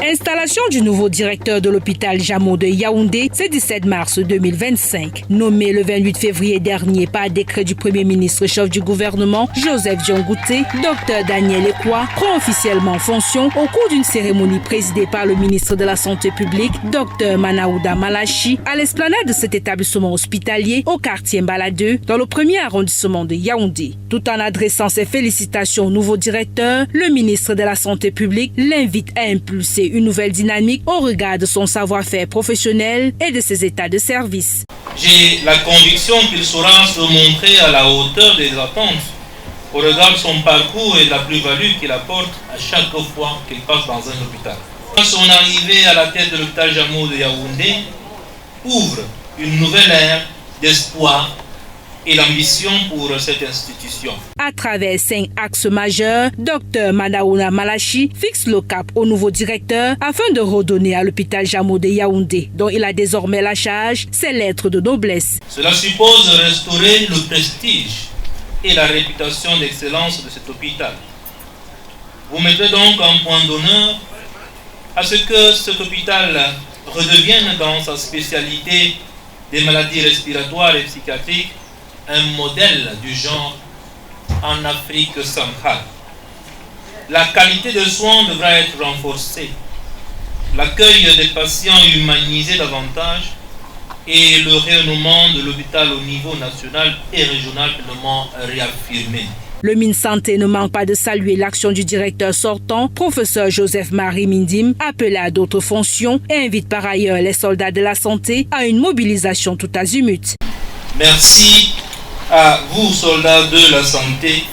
Installation du nouveau directeur de l'hôpital Jamo de Yaoundé, c'est 17 mars 2025. Nommé le 28 février dernier par décret du Premier ministre chef du gouvernement, Joseph Diongouté, Dr Daniel Ekwa prend officiellement fonction au cours d'une cérémonie présidée par le ministre de la Santé publique, Dr Manaouda Malachi, à l'esplanade de cet établissement hospitalier au quartier Mbala 2, dans le premier arrondissement de Yaoundé. Tout en adressant ses félicitations au nouveau directeur, le ministre de la Santé publique l'invite à impulser une nouvelle dynamique au regard de son savoir-faire professionnel et de ses états de service. J'ai la conviction qu'il saura se montrer à la hauteur des attentes au regard de son parcours et de la plus-value qu'il apporte à chaque fois qu'il passe dans un hôpital. Son arrivée à la tête de l'hôpital Jamo de Yaoundé ouvre une nouvelle ère d'espoir et l'ambition pour cette institution. À travers 5 axes majeurs, Dr Manaouda Malachi fixe le cap au nouveau directeur afin de redonner à l'hôpital Jamo de Yaoundé, dont il a désormais la charge, ses lettres de noblesse. Cela suppose de restaurer le prestige et la réputation d'excellence de cet hôpital. Vous mettez donc un point d'honneur à ce que cet hôpital redevienne dans sa spécialité des maladies respiratoires et psychiatriques un modèle du genre en Afrique centrale. La qualité de soins devra être renforcée, l'accueil des patients humanisé davantage et le rayonnement de l'hôpital au niveau national et régional pleinement réaffirmé. Le MinSanté ne manque pas de saluer l'action du directeur sortant, professeur Joseph-Marie Mindim, appelé à d'autres fonctions et invite par ailleurs les soldats de la santé à une mobilisation tout azimut. Merci à vous, soldats de la santé,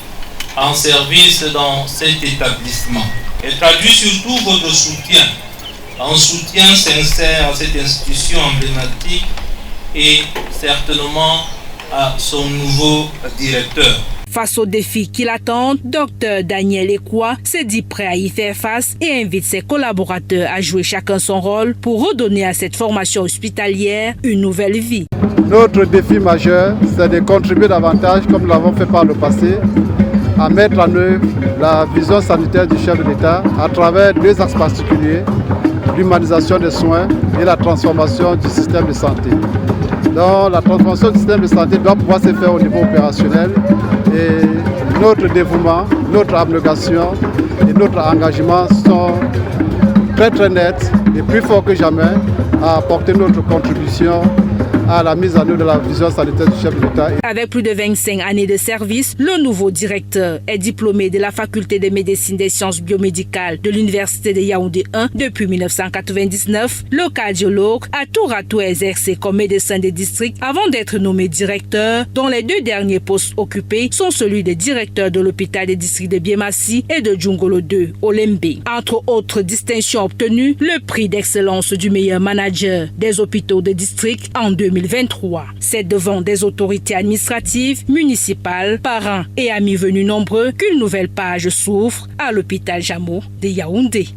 en service dans cet établissement. Et traduit surtout votre soutien, un soutien sincère à cette institution emblématique et certainement à son nouveau directeur. Face aux défis qui l'attendent, Dr Daniel Ekwa s'est dit prêt à y faire face et invite ses collaborateurs à jouer chacun son rôle pour redonner à cette formation hospitalière une nouvelle vie. Notre défi majeur, c'est de contribuer davantage, comme nous l'avons fait par le passé, à mettre en œuvre la vision sanitaire du chef de l'État à travers 2 axes particuliers, l'humanisation des soins et la transformation du système de santé. Donc, la transformation du système de santé doit pouvoir se faire au niveau opérationnel et notre dévouement, notre abnégation et notre engagement sont très nets et plus forts que jamais à apporter notre contribution à la mise en œuvre de la vision sanitaire du chef de l'État. Avec plus de 25 années de service, le nouveau directeur est diplômé de la faculté de médecine des sciences biomédicales de l'université de Yaoundé 1 depuis 1999. Le cardiologue a tour à tour exercé comme médecin de district avant d'être nommé directeur, dont les 2 derniers postes occupés sont celui de directeur de l'hôpital des districts de Biémassi et de Djungolo 2 au Lembe. Entre autres distinctions obtenues, le prix d'excellence du meilleur manager des hôpitaux de district en 2023. C'est devant des autorités administratives, municipales, parents et amis venus nombreux qu'une nouvelle page s'ouvre à l'hôpital Jamo de Yaoundé.